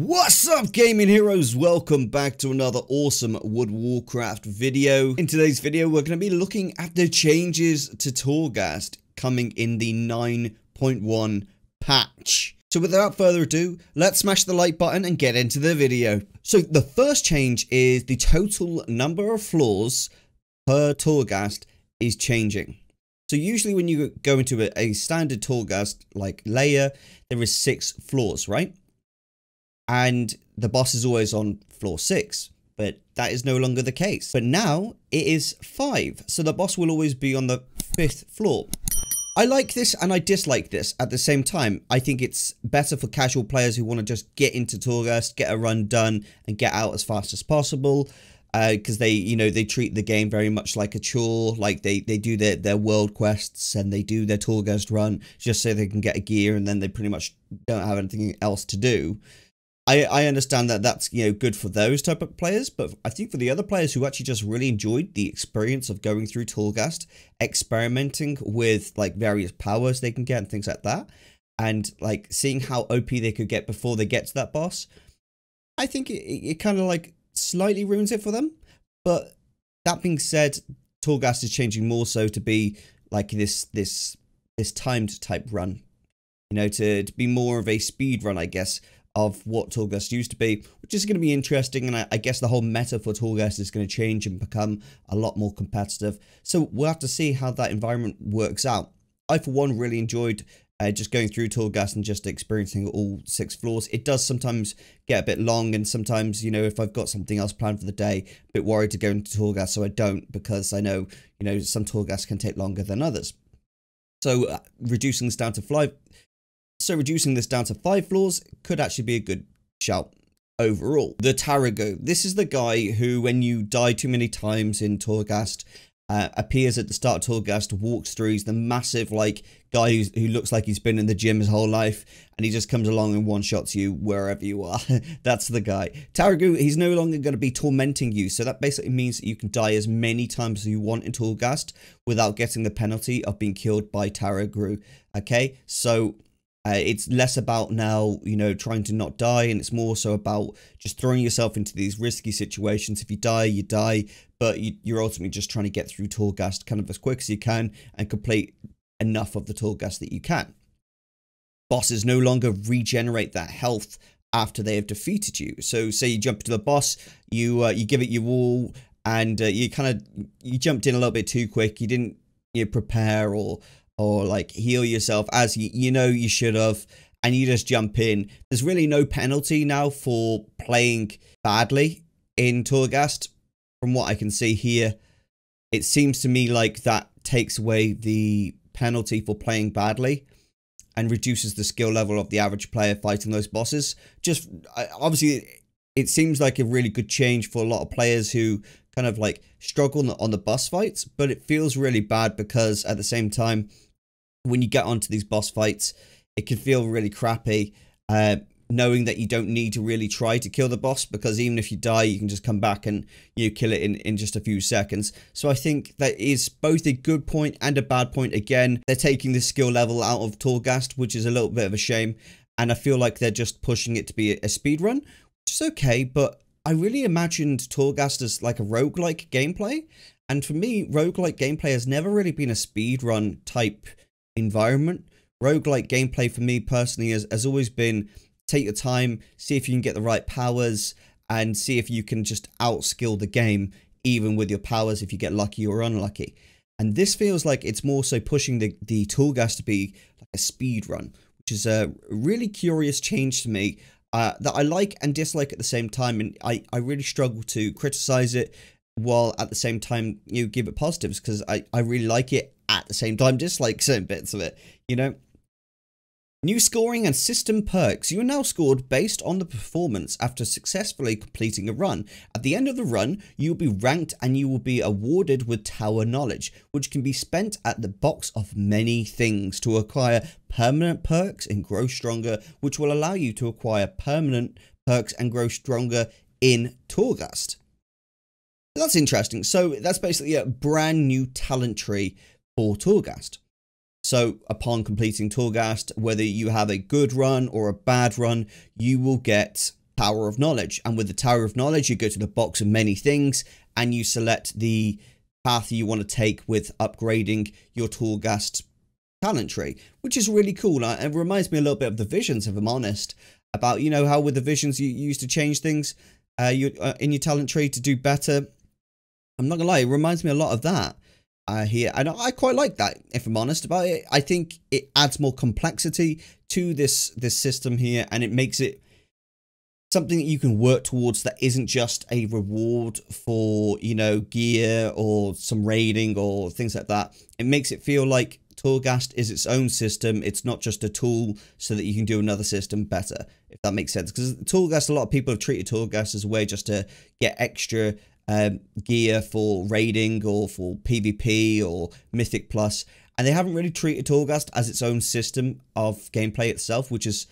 What's up, gaming heroes? Welcome back to another awesome World of Warcraft video. In today's video, we're going to be looking at the changes to Torghast coming in the 9.1 patch. So without further ado, let's smash the like button and get into the video. So the first change is the total number of floors per Torghast is changing. So usually when you go into a standard Torghast like layer, there is 6 floors, right? And the boss is always on floor 6, but that is no longer the case. But now it is 5, so the boss will always be on the 5th floor. I like this and I dislike this at the same time. I think it's better for casual players who want to just get into Torghast, get a run done, and get out as fast as possible. Because they treat the game very much like a chore. Like they do their world quests and they do their Torghast run just so they can get a gear, and then they pretty much don't have anything else to do. I understand that that's good for those type of players, but I think for the other players who actually just really enjoyed the experience of going through Torghast, experimenting with like various powers they can get and things like that, and like seeing how OP they could get before they get to that boss, I think it kind of like slightly ruins it for them. But that being said, Torghast is changing more so to be like this timed type run, to be more of a speed run, I guess, of what Torghast used to be, which is going to be interesting. And I guess the whole meta for Torghast is going to change and become a lot more competitive. So we'll have to see how that environment works out. I, for one, really enjoyed just going through Torghast and just experiencing all 6 floors. It does sometimes get a bit long, and sometimes, if I've got something else planned for the day, a bit worried to go into Torghast, so I don't, because I know, some Torghast can take longer than others. So reducing this down to 5 floors could actually be a good shout overall. The Tarago. This is the guy who, when you die too many times in Torghast, appears at the start of Torghast, walks through. He's the massive guy who looks like he's been in the gym his whole life, and he just comes along and one-shots you wherever you are. That's the guy. Tarago, he's no longer going to be tormenting you, so that basically means that you can die as many times as you want in Torghast without getting the penalty of being killed by Tarago. Okay, so it's less about now, trying to not die, and it's more so about just throwing yourself into these risky situations. If you die, you die, but you're ultimately just trying to get through Torghast kind of as quick as you can and complete enough of the Torghast that you can. Bosses no longer regenerate that health after they have defeated you. So say you jump into the boss, you give it your all, and you jumped in a little bit too quick. You didn't prepare or like heal yourself as you should have, and you just jump in. There's really no penalty now for playing badly in Torghast. From what I can see here, it seems to me like that takes away the penalty for playing badly and reduces the skill level of the average player fighting those bosses. Just obviously it seems like a really good change for a lot of players who kind of struggle on the boss fights, but it feels really bad because at the same time, when you get onto these boss fights, it can feel really crappy, knowing that you don't need to really try to kill the boss, because even if you die, you can just come back and kill it in just a few seconds. So I think that is both a good point and a bad point. Again, they're taking the skill level out of Torghast, which is a little bit of a shame, and I feel like they're just pushing it to be a speed run, which is okay, but I really imagined Torghast as like a roguelike gameplay, and for me, roguelike gameplay has never really been a speed run type environment. Roguelike gameplay for me personally has always been take your time, see if you can get the right powers, and see if you can just outskill the game even with your powers if you get lucky or unlucky. And this feels like it's more so pushing the Torghast to be like a speed run, which is a really curious change to me that I like and dislike at the same time, and I really struggle to criticize it while at the same time give it positives, because I really like it, at the same time dislike certain bits of it. New scoring and system perks. You are now scored based on the performance after successfully completing a run. At the end of the run, you will be ranked and you will be awarded with Tower Knowledge, which can be spent at the box of many things to acquire permanent perks and grow stronger, which will allow you to acquire permanent perks and grow stronger in Torghast. That's interesting. So that's basically a brand new talent tree for Torghast. So upon completing Torghast, whether you have a good run or a bad run, you will get Tower of Knowledge. And with the Tower of Knowledge, you go to the box of many things and you select the path you want to take with upgrading your Torghast talent tree, which is really cool. It reminds me a little bit of the visions, if I'm honest, about, you know, how with the visions you used to change things in your talent tree to do better. I'm not gonna lie, it reminds me a lot of that here, and I quite like that, if I'm honest about it. I think it adds more complexity to this system here, and it makes it something that you can work towards that isn't just a reward for, you know, gear or some raiding or things like that. It makes it feel like Torghast is its own system. It's not just a tool so that you can do another system better, if that makes sense. Because Torghast, a lot of people have treated Torghast as a way just to get extra gear for raiding or for PvP or Mythic Plus, and they haven't really treated Torghast as its own system of gameplay itself, which is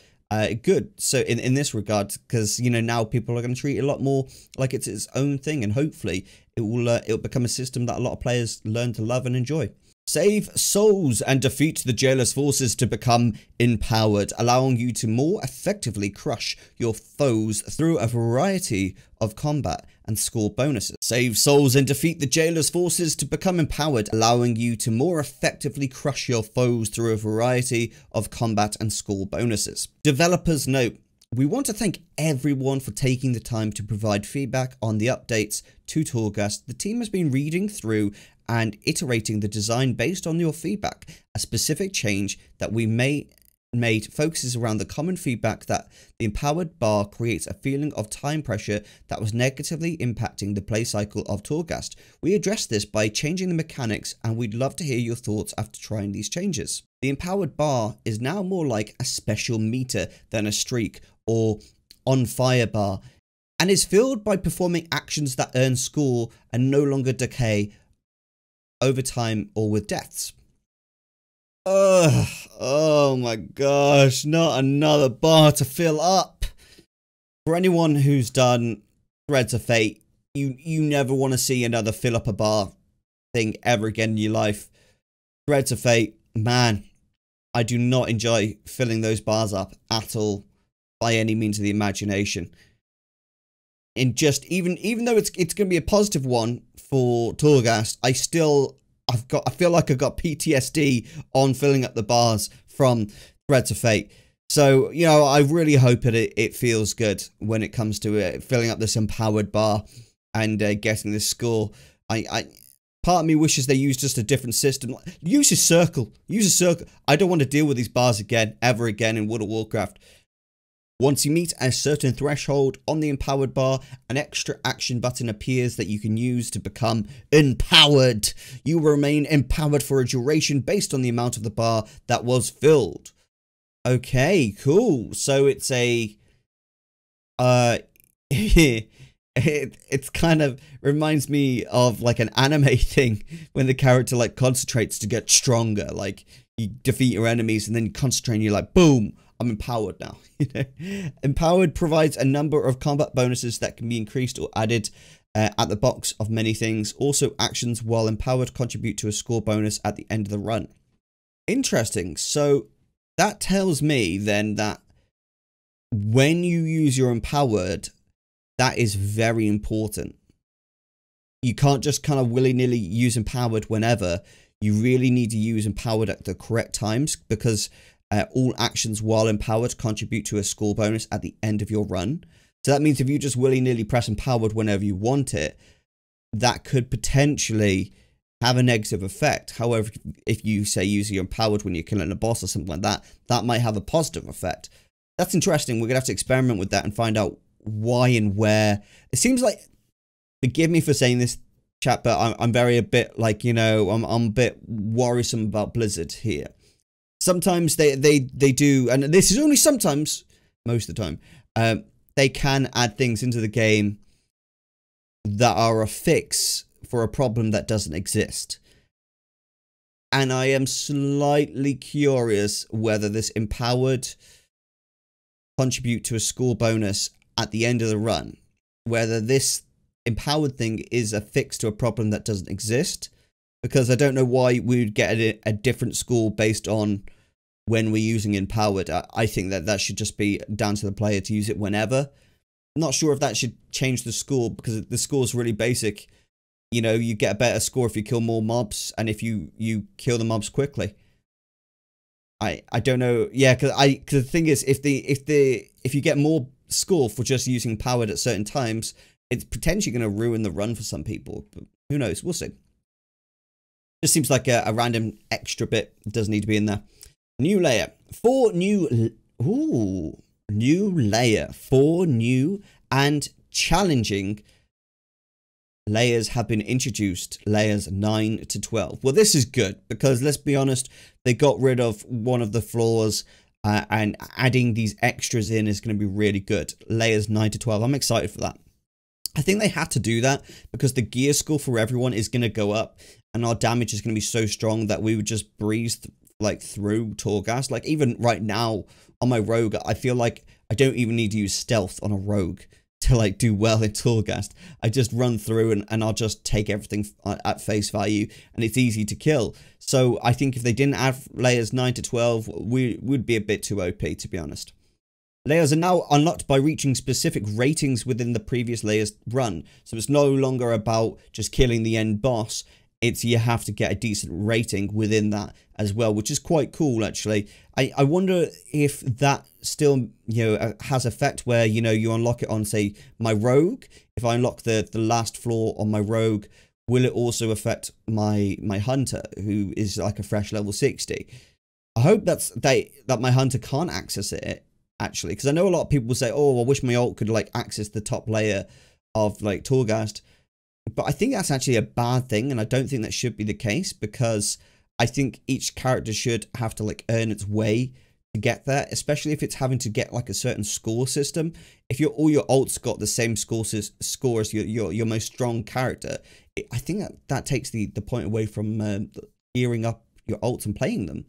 good. So in this regard, because, you know, now people are going to treat it a lot more like it's its own thing, and hopefully it'll become a system that a lot of players learn to love and enjoy. Save souls and defeat the Jailer's forces to become empowered, allowing you to more effectively crush your foes through a variety of combat and score bonuses. Save souls and defeat the Jailer's forces to become empowered, allowing you to more effectively crush your foes through a variety of combat and score bonuses. Developers note: we want to thank everyone for taking the time to provide feedback on the updates to Torghast. The team has been reading through and iterating the design based on your feedback. A specific change that we made focuses around the common feedback that the empowered bar creates a feeling of time pressure that was negatively impacting the play cycle of Torghast. We addressed this by changing the mechanics, and we'd love to hear your thoughts after trying these changes. The empowered bar is now more like a special meter than a streak or on fire bar, and is filled by performing actions that earn score and no longer decay over time or with deaths. Oh my gosh, not another bar to fill up. For anyone who's done Threads of Fate, you never want to see another fill up a bar thing ever again in your life. Threads of Fate, man, I do not enjoy filling those bars up at all by any means of the imagination. And just even though it's going to be a positive one for Torghast, I feel like I've got PTSD on filling up the bars from Threads of Fate. So, you know, I really hope that it feels good when it comes to filling up this empowered bar and getting this score. Part of me wishes they used just a different system. Use a circle. Use a circle. I don't want to deal with these bars again, ever again in World of Warcraft. Once you meet a certain threshold on the empowered bar, an extra action button appears that you can use to become empowered. You will remain empowered for a duration based on the amount of the bar that was filled. Okay, cool. So it's a it's kind of reminds me of like an anime thing when the character like concentrates to get stronger. Like you defeat your enemies and then you concentrate and you're like, boom, I'm empowered now. You know? Empowered provides a number of combat bonuses that can be increased or added at the box of many things. Also, actions while empowered contribute to a score bonus at the end of the run. Interesting. So that tells me then that when you use your empowered, that is very important. You can't just kind of willy-nilly use empowered whenever. You really need to use empowered at the correct times, because all actions while empowered contribute to a score bonus at the end of your run. So that means if you just willy-nilly press empowered whenever you want it, that could potentially have a negative effect. However, if you say use your empowered when you're killing a boss or something like that, that might have a positive effect. That's interesting. We're going to have to experiment with that and find out why and where. It seems like, forgive me for saying this, chat, but I'm very a bit like, you know, I'm a bit worrisome about Blizzard here. Sometimes they do, and this is only sometimes, most of the time, they can add things into the game that are a fix for a problem that doesn't exist. And I am slightly curious whether this empowered contribute to a score bonus at the end of the run, whether this empowered thing is a fix to a problem that doesn't exist, because I don't know why we would get a different score based on when we're using empowered. I think that should just be down to the player to use it whenever. Not sure if that should change the score, because the score is really basic. You know, you get a better score if you kill more mobs and if you kill the mobs quickly. I don't know. Yeah, because the thing is, if you get more score for just using powered at certain times, it's potentially going to ruin the run for some people. But who knows? We'll see. Just seems like a random extra bit does need to be in there. New layer. 4 new... Ooh. New layer. 4 new and challenging layers have been introduced. Layers 9 to 12. Well, this is good because, let's be honest, they got rid of one of the flaws, and adding these extras in is going to be really good. Layers 9 to 12. I'm excited for that. I think they had to do that because the gear score for everyone is going to go up, and our damage is going to be so strong that we would just breeze through Torghast. Like, even right now on my rogue, I feel like I don't even need to use stealth on a rogue to like do well in Torghast. I just run through and I'll just take everything at face value, and it's easy to kill. So I think if they didn't add layers 9 to 12, we would be a bit too OP, to be honest. Layers are now unlocked by reaching specific ratings within the previous layers run. So it's no longer about just killing the end boss. It's you have to get a decent rating within that as well, which is quite cool, actually. I wonder if that still, you know, has effect where, you know, you unlock it on, say, my rogue. If I unlock the last floor on my rogue, will it also affect my hunter, who is like a fresh level 60? I hope that my hunter can't access it, actually, because I know a lot of people will say, oh, I wish my ult could like access the top layer of like Torghast. But I think that's actually a bad thing, and I don't think that should be the case, because I think each character should have to like earn its way to get there, especially if it's having to get like a certain score system. If all your ults got the same score as your most strong character, I think that takes the point away from gearing up your ults and playing them.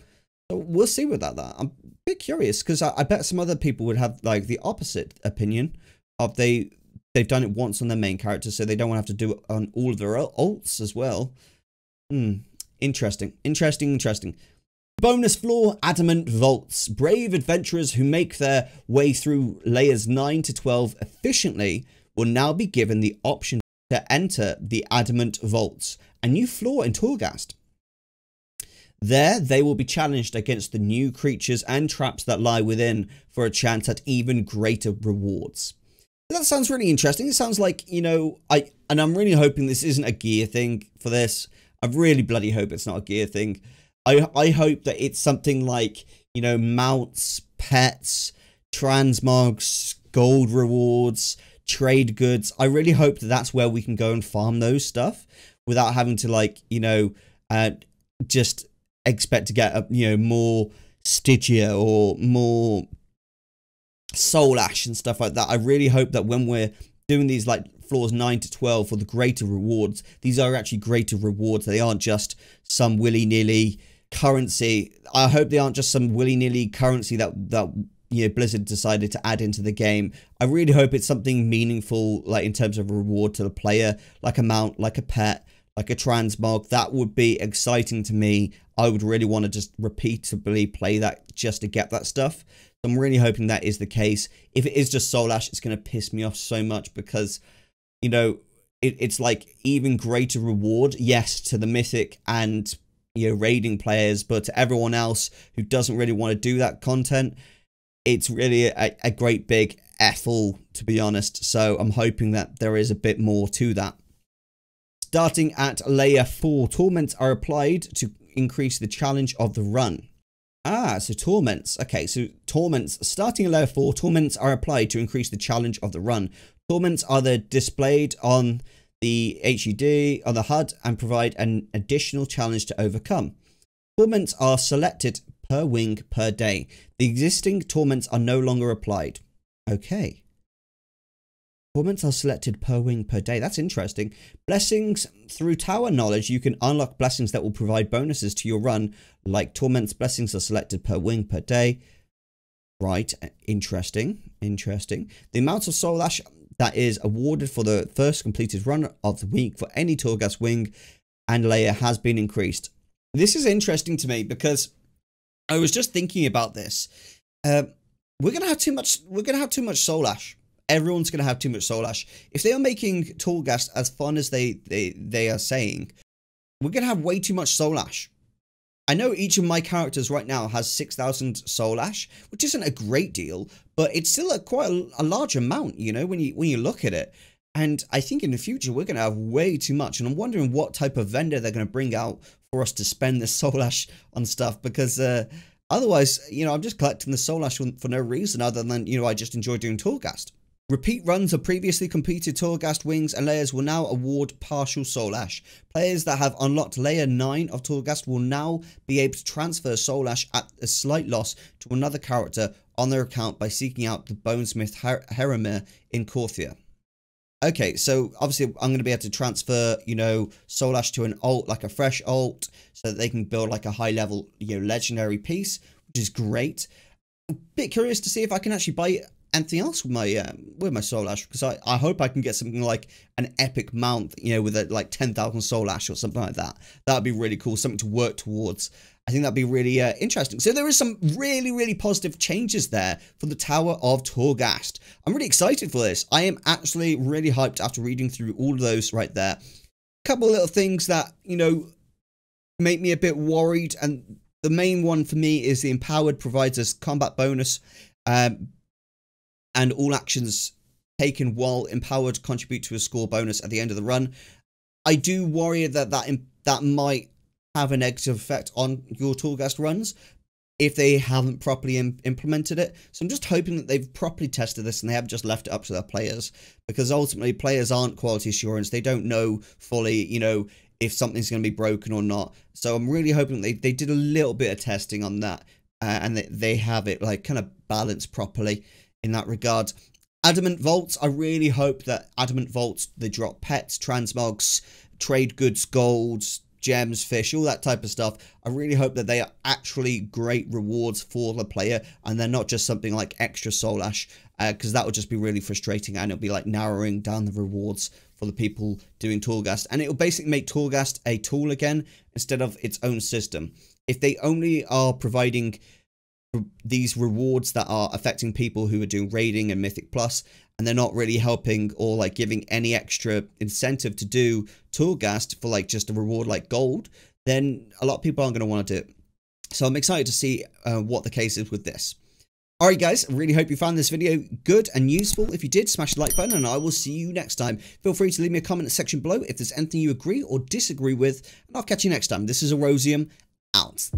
So we'll see with that. I'm a bit curious, because I bet some other people would have like the opposite opinion of they've done it once on their main character, so they don't want to have to do it on all of their ults as well. Interesting. Bonus floor, Adamant Vaults. Brave adventurers who make their way through layers 9 to 12 efficiently will now be given the option to enter the Adamant Vaults, a new floor in Torghast. There, they will be challenged against the new creatures and traps that lie within for a chance at even greater rewards. That sounds really interesting. It sounds like, you know, I'm really hoping this isn't a gear thing for this. I really bloody hope it's not a gear thing. I hope that it's something like, you know, mounts, pets, transmogs, gold rewards, trade goods. I really hope that that's where we can go and farm those stuff without having to, like, you know, just expect to get, you know, more Stygia or more Soul Ash and stuff like that. I really hope that when we're doing these like floors 9 to 12 for the greater rewards, these are actually greater rewards. They aren't just some willy-nilly currency. I hope they aren't just some willy-nilly currency that you know, Blizzard decided to add into the game. I really hope it's something meaningful, like in terms of reward to the player, like a mount, like a pet, like a transmog. That would be exciting to me. I would really want to just repeatedly play that just to get that stuff. I'm really hoping that is the case. If it is just Soul Ash, it's going to piss me off so much, because, you know, it's like even greater reward, yes, to the Mythic and, you know, raiding players, but to everyone else who doesn't really want to do that content, it's really a great big F-all, to be honest. So I'm hoping that there is a bit more to that. Starting at layer 4, torments are applied to increase the challenge of the run. So torments. Okay, so torments. Starting at layer 4, torments are applied to increase the challenge of the run. Torments are displayed on the HUD, on the HUD, and provide an additional challenge to overcome. Torments are selected per wing per day. The existing torments are no longer applied. Okay. Torments are selected per wing per day. That's interesting. Blessings. Through tower knowledge, you can unlock blessings that will provide bonuses to your run, like torments. Blessings are selected per wing per day. Right. Interesting. Interesting. The amount of Soul Ash that is awarded for the first completed run of the week for any Torghast wing and layer has been increased. This is interesting to me because I was just thinking about this. We're gonna have too much Soul Ash. everyone's going to have too much soul ash. If they are making Torghast as fun as they are saying, we're going to have way too much soul ash. I know each of my characters right now has 6,000 soul ash, which isn't a great deal, but it's still quite a large amount, you know, when you look at it. And I think in the future, we're going to have way too much. And I'm wondering what type of vendor they're going to bring out for us to spend this soul ash on stuff. Because otherwise, you know, I'm just collecting the soul ash for no reason other than, you know, I just enjoy doing Torghast. Repeat runs of previously completed Torghast wings and layers will now award partial soul ash. Players that have unlocked layer 9 of Torghast will now be able to transfer soul ash at a slight loss to another character on their account by seeking out the Bonesmith Heramir in Korthia. Okay, so obviously I'm going to be able to transfer, you know, soul ash to an alt, like a fresh alt, so that they can build like a high level, you know, legendary piece, which is great. A bit curious to see if I can actually buy anything else with my soul ash, because I hope I can get something like an epic mount, you know, with like 10,000 soul ash or something like that. That would be really cool, something to work towards. I think that'd be really interesting. So there is some really positive changes there for the Tower of Torghast. I'm really excited for this. I am actually really hyped after reading through all of those right there. A couple of little things that, you know, make me a bit worried, and the main one for me is the Empowered provides us combat bonus, and all actions taken while empowered contribute to a score bonus at the end of the run. I do worry that might have a negative effect on your Torghast runs if they haven't properly implemented it. So I'm just hoping that they've properly tested this and they haven't just left it up to their players, because ultimately players aren't quality assurance. They don't know fully, you know, if something's going to be broken or not. So I'm really hoping they did a little bit of testing on that, and they have it like kind of balanced properly in that regard. Adamant Vaults, I really hope that Adamant Vaults, they drop pets, transmogs, trade goods, golds, gems, fish, all that type of stuff. I really hope that they are actually great rewards for the player and they're not just something like extra soul ash, because that would just be really frustrating and it'll be like narrowing down the rewards for the people doing Torghast, and it'll basically make Torghast a tool again instead of its own system. If they only are providing these rewards that are affecting people who are doing raiding and Mythic Plus, and they're not really helping or like giving any extra incentive to do Torghast for like just a reward like gold, then a lot of people aren't going to want to do it. So I'm excited to see what the case is with this. Alright guys, I really hope you found this video good and useful. If you did, smash the like button and I will see you next time. Feel free to leave me a comment in the section below if there's anything you agree or disagree with, and I'll catch you next time. This is Erosium, out.